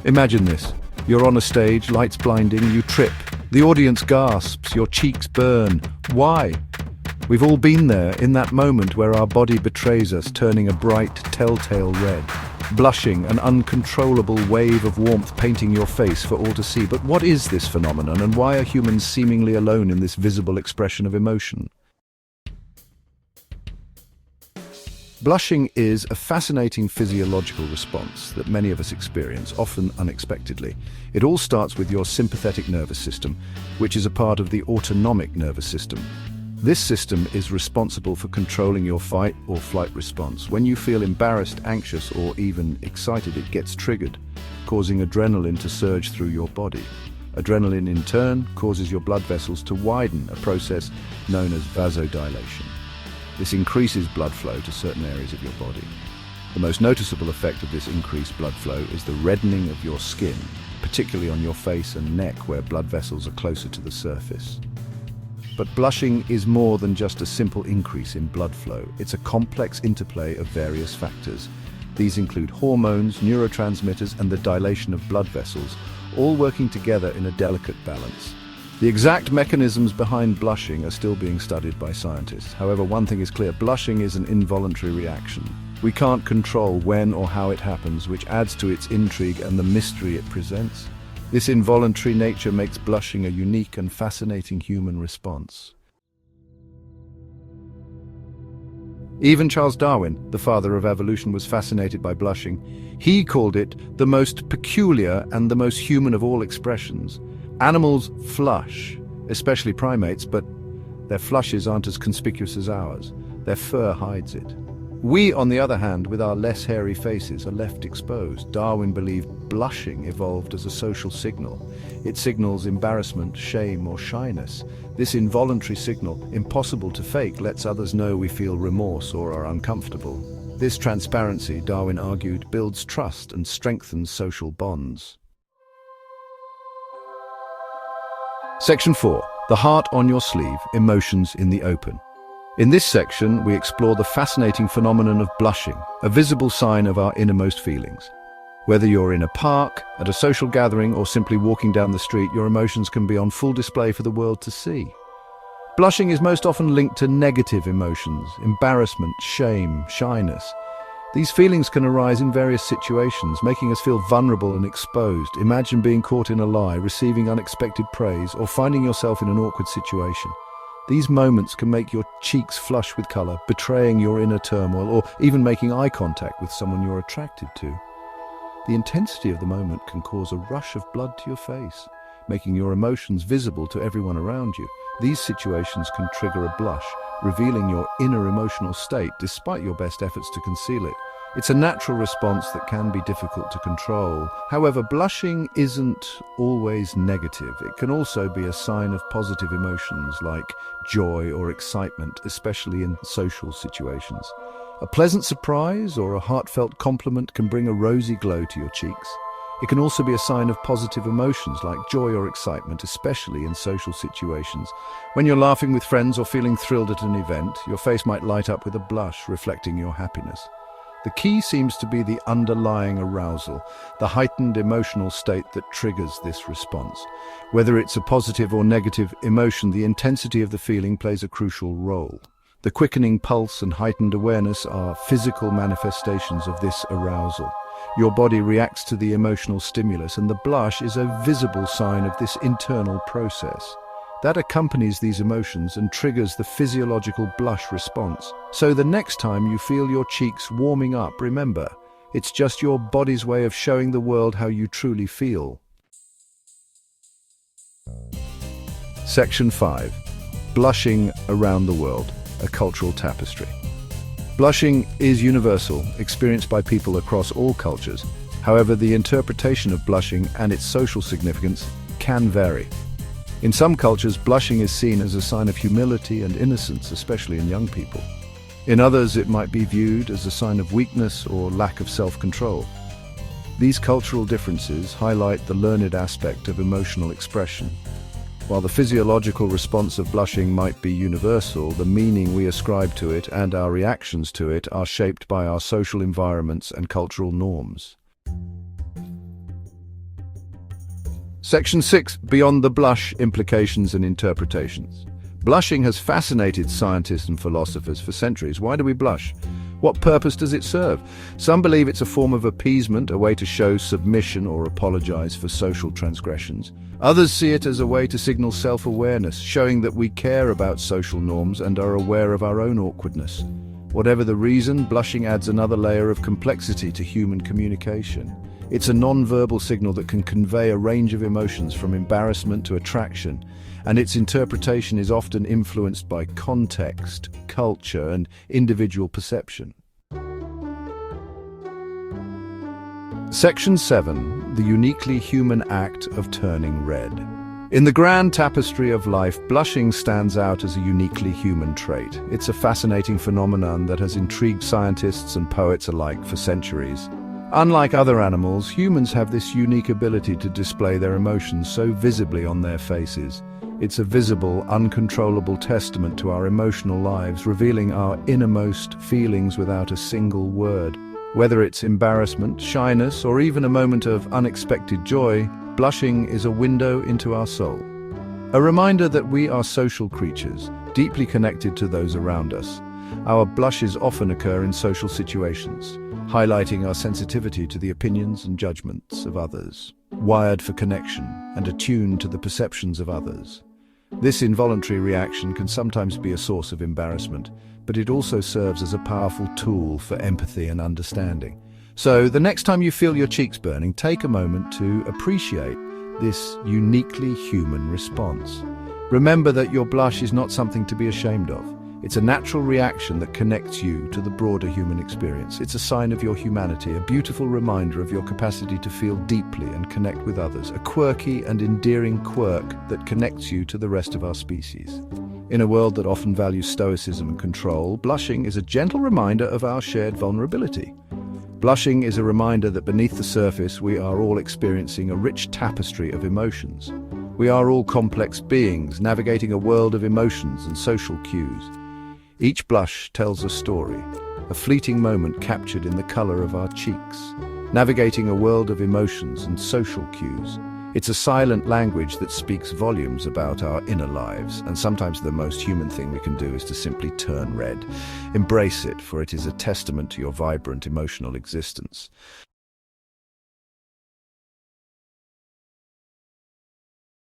Imagine this. You're on a stage, lights blinding, you trip. The audience gasps, your cheeks burn. Why? We've all been there, in that moment where our body betrays us, turning a bright, telltale red. Blushing, an uncontrollable wave of warmth painting your face for all to see. But what is this phenomenon, and why are humans seemingly alone in this visible expression of emotion? Blushing is a fascinating physiological response that many of us experience, often unexpectedly. It all starts with your sympathetic nervous system, which is a part of the autonomic nervous system. This system is responsible for controlling your fight or flight response. When you feel embarrassed, anxious, or even excited, it gets triggered, causing adrenaline to surge through your body. Adrenaline, in turn, causes your blood vessels to widen, a process known as vasodilation. This increases blood flow to certain areas of your body. The most noticeable effect of this increased blood flow is the reddening of your skin, particularly on your face and neck where blood vessels are closer to the surface. But blushing is more than just a simple increase in blood flow. It's a complex interplay of various factors. These include hormones, neurotransmitters, and the dilation of blood vessels, all working together in a delicate balance. The exact mechanisms behind blushing are still being studied by scientists. However, one thing is clear: blushing is an involuntary reaction. We can't control when or how it happens, which adds to its intrigue and the mystery it presents. This involuntary nature makes blushing a unique and fascinating human response. Even Charles Darwin, the father of evolution, was fascinated by blushing. He called it the most peculiar and the most human of all expressions. Animals flush, especially primates, but their flushes aren't as conspicuous as ours. Their fur hides it. We, on the other hand, with our less hairy faces, are left exposed. Darwin believed blushing evolved as a social signal. It signals embarrassment, shame, or shyness. This involuntary signal, impossible to fake, lets others know we feel remorse or are uncomfortable. This transparency, Darwin argued, builds trust and strengthens social bonds. Section 4. The heart on your sleeve, emotions in the open. In this section, we explore the fascinating phenomenon of blushing, a visible sign of our innermost feelings. Whether you're in a park, at a social gathering, or simply walking down the street, your emotions can be on full display for the world to see. Blushing is most often linked to negative emotions, embarrassment, shame, shyness. These feelings can arise in various situations, making us feel vulnerable and exposed. Imagine being caught in a lie, receiving unexpected praise, or finding yourself in an awkward situation. These moments can make your cheeks flush with color, betraying your inner turmoil, or even making eye contact with someone you're attracted to. The intensity of the moment can cause a rush of blood to your face, making your emotions visible to everyone around you. These situations can trigger a blush, revealing your inner emotional state despite your best efforts to conceal it. It's a natural response that can be difficult to control. However, blushing isn't always negative. It can also be a sign of positive emotions like joy or excitement, especially in social situations. A pleasant surprise or a heartfelt compliment can bring a rosy glow to your cheeks. It can also be a sign of positive emotions like joy or excitement, especially in social situations. When you're laughing with friends or feeling thrilled at an event, your face might light up with a blush, reflecting your happiness. The key seems to be the underlying arousal, the heightened emotional state that triggers this response. Whether it's a positive or negative emotion, the intensity of the feeling plays a crucial role. The quickening pulse and heightened awareness are physical manifestations of this arousal. Your body reacts to the emotional stimulus, and the blush is a visible sign of this internal process that accompanies these emotions and triggers the physiological blush response. So the next time you feel your cheeks warming up, remember, it's just your body's way of showing the world how you truly feel. Section 5. Blushing around the world, a cultural tapestry. Blushing is universal, experienced by people across all cultures. However, the interpretation of blushing and its social significance can vary. In some cultures, blushing is seen as a sign of humility and innocence, especially in young people. In others, it might be viewed as a sign of weakness or lack of self-control. These cultural differences highlight the learned aspect of emotional expression. While the physiological response of blushing might be universal, the meaning we ascribe to it and our reactions to it are shaped by our social environments and cultural norms. Section 6. Beyond the blush, implications and interpretations. Blushing has fascinated scientists and philosophers for centuries. Why do we blush? What purpose does it serve? Some believe it's a form of appeasement, a way to show submission or apologize for social transgressions. Others see it as a way to signal self-awareness, showing that we care about social norms and are aware of our own awkwardness. Whatever the reason, blushing adds another layer of complexity to human communication. It's a non-verbal signal that can convey a range of emotions from embarrassment to attraction, and its interpretation is often influenced by context, culture, and individual perception. Section 7. The uniquely human act of turning red. In the grand tapestry of life, blushing stands out as a uniquely human trait. It's a fascinating phenomenon that has intrigued scientists and poets alike for centuries. Unlike other animals, humans have this unique ability to display their emotions so visibly on their faces. It's a visible, uncontrollable testament to our emotional lives, revealing our innermost feelings without a single word. Whether it's embarrassment, shyness, or even a moment of unexpected joy, blushing is a window into our soul. A reminder that we are social creatures, deeply connected to those around us. Our blushes often occur in social situations, highlighting our sensitivity to the opinions and judgments of others, wired for connection and attuned to the perceptions of others. This involuntary reaction can sometimes be a source of embarrassment, but it also serves as a powerful tool for empathy and understanding. So, the next time you feel your cheeks burning, take a moment to appreciate this uniquely human response. Remember that your blush is not something to be ashamed of. It's a natural reaction that connects you to the broader human experience. It's a sign of your humanity, a beautiful reminder of your capacity to feel deeply and connect with others, a quirky and endearing quirk that connects you to the rest of our species. In a world that often values stoicism and control, blushing is a gentle reminder of our shared vulnerability. Blushing is a reminder that beneath the surface we are all experiencing a rich tapestry of emotions. We are all complex beings, navigating a world of emotions and social cues. Each blush tells a story, a fleeting moment captured in the color of our cheeks, navigating a world of emotions and social cues. It's a silent language that speaks volumes about our inner lives, and sometimes the most human thing we can do is to simply turn red. Embrace it, for it is a testament to your vibrant emotional existence.